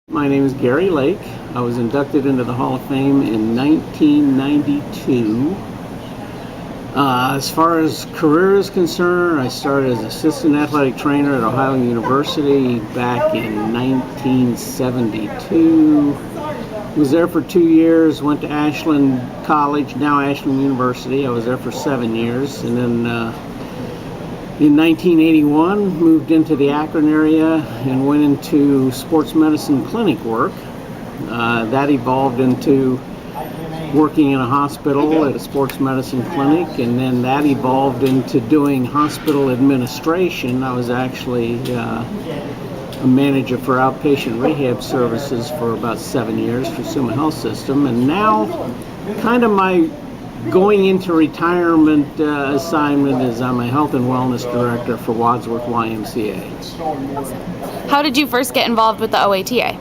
My name is Gary Lake. I was inducted into the Hall of Fame in 1992. As far as career is concerned, I started as assistant athletic trainer at Ohio University back in 1972. Was there for 2 years, went to Ashland College, now Ashland University. I was there for 7 years, and then in 1981 moved into the Akron area and went into sports medicine clinic work. That evolved into working in a hospital at a sports medicine clinic, and then that evolved into doing hospital administration. I was actually a manager for outpatient rehab services for about 7 years for Summa Health System, and now kind of my going into retirement assignment is I'm a health and wellness director for Wadsworth YMCA. How did you first get involved with the OATA?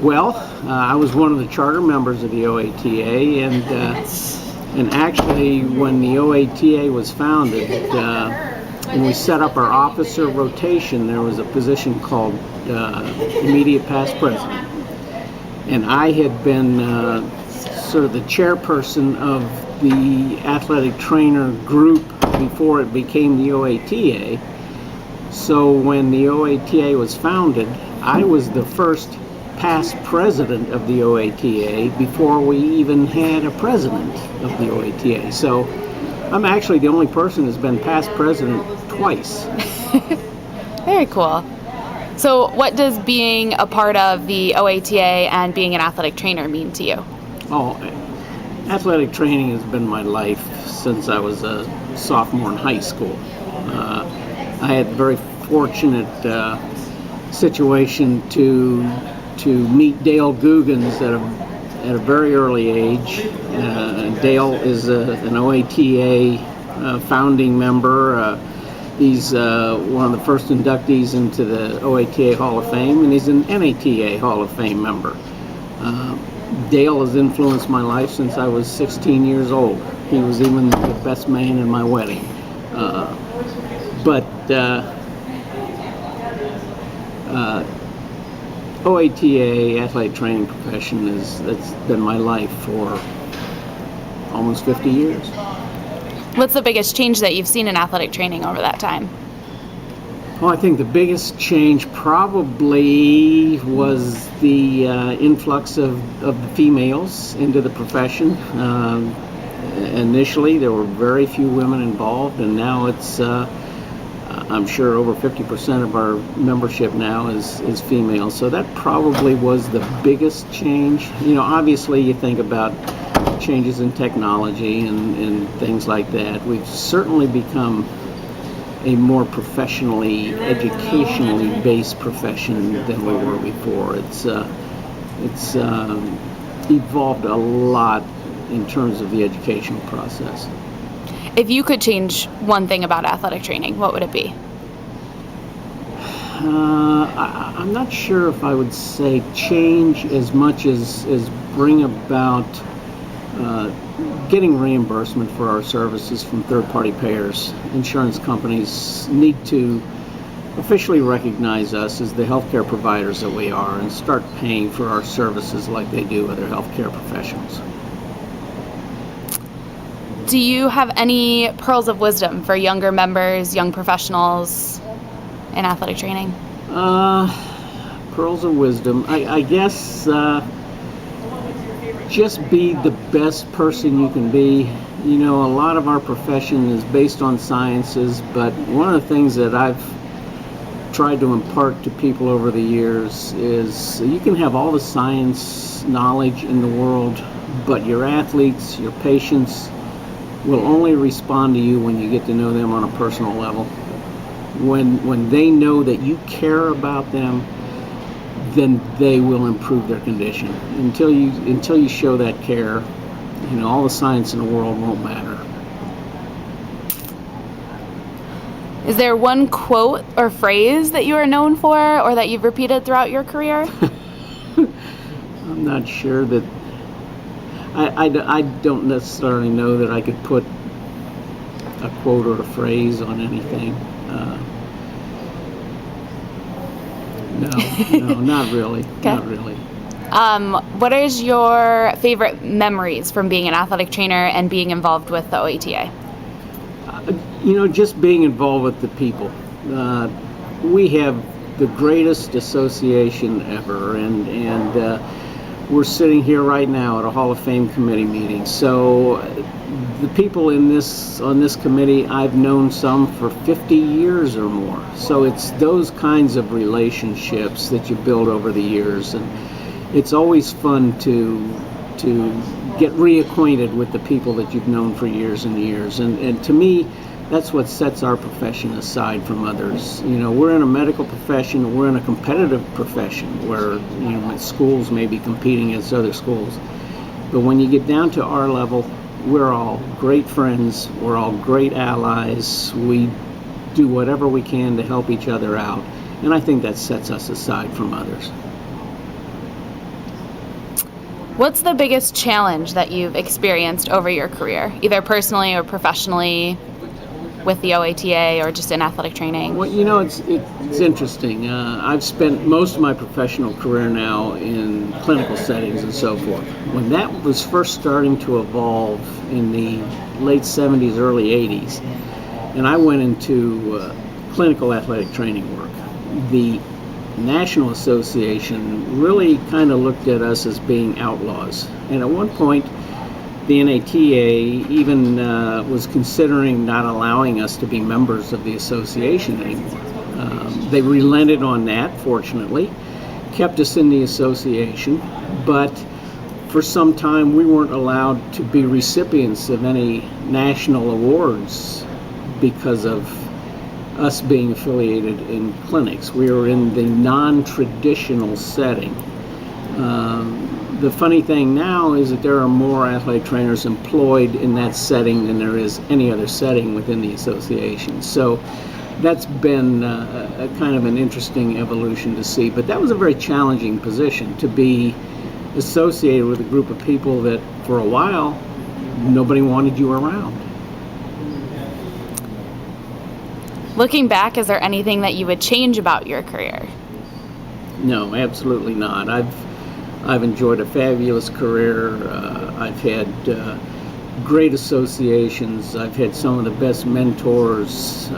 Well, I was one of the charter members of the OATA, and actually when the OATA was founded, and we set up our officer rotation, there was a position called immediate past president, and I had been sort of the chairperson of the athletic trainer group before it became the OATA. So when the OATA was founded, I was the first past president of the OATA before we even had a president of the OATA. So I'm actually the only person who's been past president twice. Very cool. So what does being a part of the OATA and being an athletic trainer mean to you? Oh, athletic training has been my life since I was a sophomore in high school. I had a very fortunate situation to meet Dale Googans at a very early age. Dale is an OATA founding member. He's one of the first inductees into the OATA Hall of Fame, and he's an NATA Hall of Fame member. Dale has influenced my life since I was 16 years old. He was even the best man in my wedding. OATA, athletic training profession, that's been my life for almost 50 years. What's the biggest change that you've seen in athletic training over that time? Well, I think the biggest change probably was the influx of the females into the profession. Initially, there were very few women involved, and now it's, I'm sure, over 50% of our membership now is female. So that probably was the biggest change. You know, obviously, you think about changes in technology and things like that. We've certainly become a more professionally, educationally based profession than we were before. It's evolved a lot in terms of the educational process. If you could change one thing about athletic training, what would it be? I'm not sure if I would say change as much as bring about getting reimbursement for our services from third-party payers. Insurance companies need to officially recognize us as the healthcare providers that we are and start paying for our services like they do other healthcare professionals. Do you have any pearls of wisdom for younger members, young professionals in athletic training? Pearls of wisdom. I guess just be the best person you can be. You know, a lot of our profession is based on sciences, but one of the things that I've tried to impart to people over the years is you can have all the science knowledge in the world, but your athletes, your patients, will only respond to you when you get to know them on a personal level. When they know that you care about them, then they will improve their condition. Until you show that care, you know, all the science in the world won't matter. Is there one quote or phrase that you are known for or that you've repeated throughout your career? I'm not sure that I don't necessarily know that I could put a quote or a phrase on anything. No, No, not really. Okay. Not really. What is your favorite memories from being an athletic trainer and being involved with the OATA? Just being involved with the people. We have the greatest association ever, and we're sitting here right now at a Hall of Fame committee meeting. So the people on this committee, I've known some for 50 years or more. So it's those kinds of relationships that you build over the years, and it's always fun to get reacquainted with the people that you've known for years and years. And to me, that's what sets our profession aside from others. We're in a medical profession, we're in a competitive profession where schools may be competing against other schools. But when you get down to our level, we're all great friends, we're all great allies, we do whatever we can to help each other out. And I think that sets us aside from others. What's the biggest challenge that you've experienced over your career, either personally or professionally, with the OATA or just in athletic training? Well, it's interesting. I've spent most of my professional career now in clinical settings and so forth. When that was first starting to evolve in the late 70s, early 80s, and I went into clinical athletic training work, the National Association really kind of looked at us as being outlaws. And at one point, the NATA even was considering not allowing us to be members of the association anymore. They relented on that, fortunately, kept us in the association, but for some time we weren't allowed to be recipients of any national awards because of us being affiliated in clinics. We were in the non-traditional setting. The funny thing now is that there are more athletic trainers employed in that setting than there is any other setting within the association. So that's been a kind of an interesting evolution to see. But that was a very challenging position, to be associated with a group of people that for a while nobody wanted you around. Looking back, is there anything that you would change about your career? No, absolutely not. I've enjoyed a fabulous career. I've had great associations. I've had some of the best mentors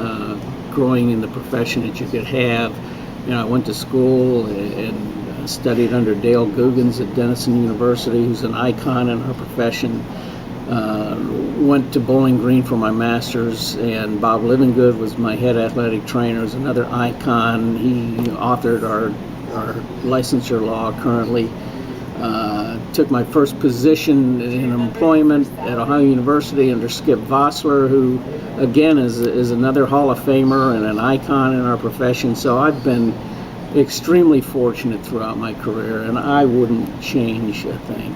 growing in the profession that you could have. I went to school and studied under Dale Googans at Denison University, who's an icon in her profession. Went to Bowling Green for my master's, and Bob Livingood was my head athletic trainer, is another icon. He authored our licensure law currently. Took my first position in employment at Ohio University under Skip Vossler, who again is another Hall of Famer and an icon in our profession. So I've been extremely fortunate throughout my career, and I wouldn't change a thing.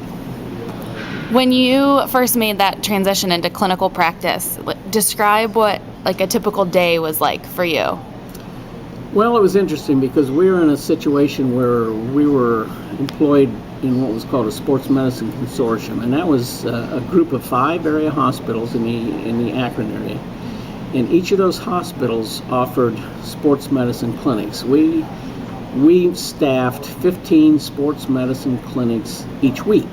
When you first made that transition into clinical practice, describe what a typical day was like for you. Well, it was interesting because we were in a situation where we were employed in what was called a sports medicine consortium, and that was a group of 5 area hospitals in the Akron area. And each of those hospitals offered sports medicine clinics. We staffed 15 sports medicine clinics each week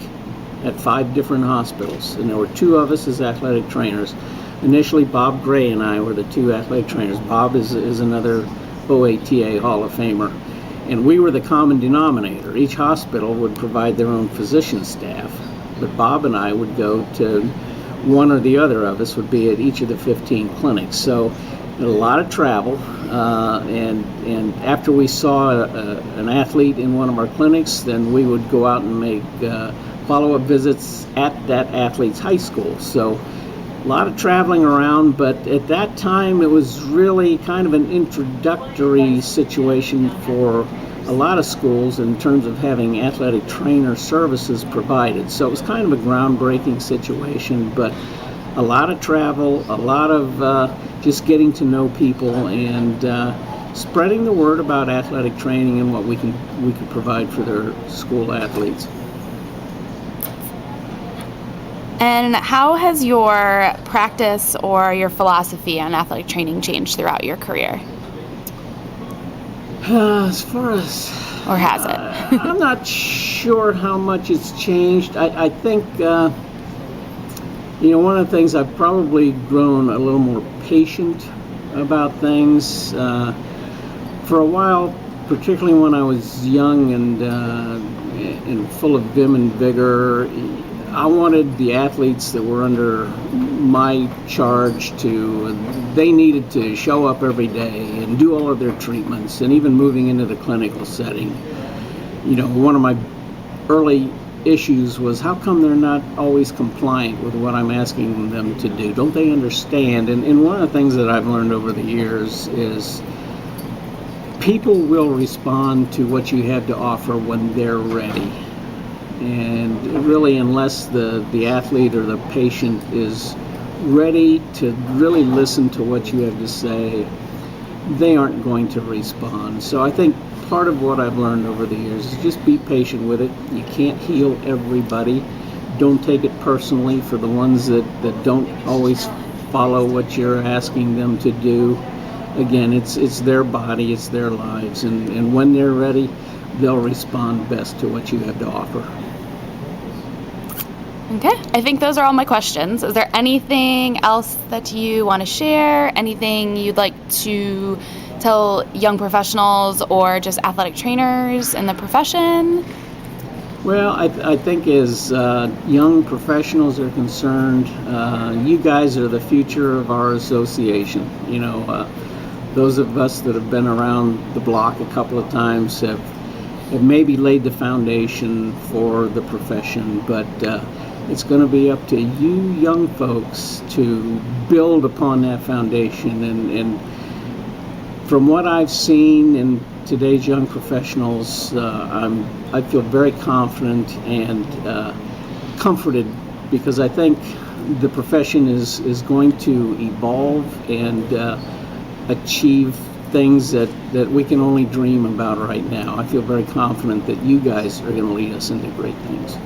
at 5 different hospitals, and there were 2 of us as athletic trainers. Initially, Bob Gray and I were the 2 athletic trainers. Bob is another OATA Hall of Famer, and we were the common denominator. Each hospital would provide their own physician staff, but Bob and I would go to one or the other of us would be at each of the 15 clinics. So a lot of travel, and after we saw an athlete in one of our clinics, then we would go out and make follow-up visits at that athlete's high school. So a lot of traveling around, but at that time it was really kind of an introductory situation for a lot of schools in terms of having athletic trainer services provided. So it was kind of a groundbreaking situation, but a lot of travel, a lot of just getting to know people and spreading the word about athletic training and what we could provide for their school athletes. And how has your practice or your philosophy on athletic training changed throughout your career? As far as Or has it? I'm not sure how much it's changed. I think one of the things I've probably grown a little more patient about things. For a while, particularly when I was young and full of vim and vigor, I wanted the athletes that were under my charge they needed to show up every day and do all of their treatments, and even moving into the clinical setting. One of my early issues was, how come they're not always compliant with what I'm asking them to do? Don't they understand? And one of the things that I've learned over the years is people will respond to what you have to offer when they're ready. And really, unless the athlete or the patient is ready to really listen to what you have to say, they aren't going to respond. So I think part of what I've learned over the years is just be patient with it. You can't heal everybody. Don't take it personally for the ones that don't always follow what you're asking them to do. Again, it's their body, it's their lives, and when they're ready, they'll respond best to what you have to offer. Okay, I think those are all my questions. Is there anything else that you want to share? Anything you'd like to tell young professionals or just athletic trainers in the profession? Well, I think as young professionals are concerned, you guys are the future of our association. Those of us that have been around the block a couple of times have maybe laid the foundation for the profession, but it's going to be up to you young folks to build upon that foundation. And from what I've seen in today's young professionals, I feel very confident and comforted, because I think the profession is going to evolve and achieve things that we can only dream about right now. I feel very confident that you guys are going to lead us into great things.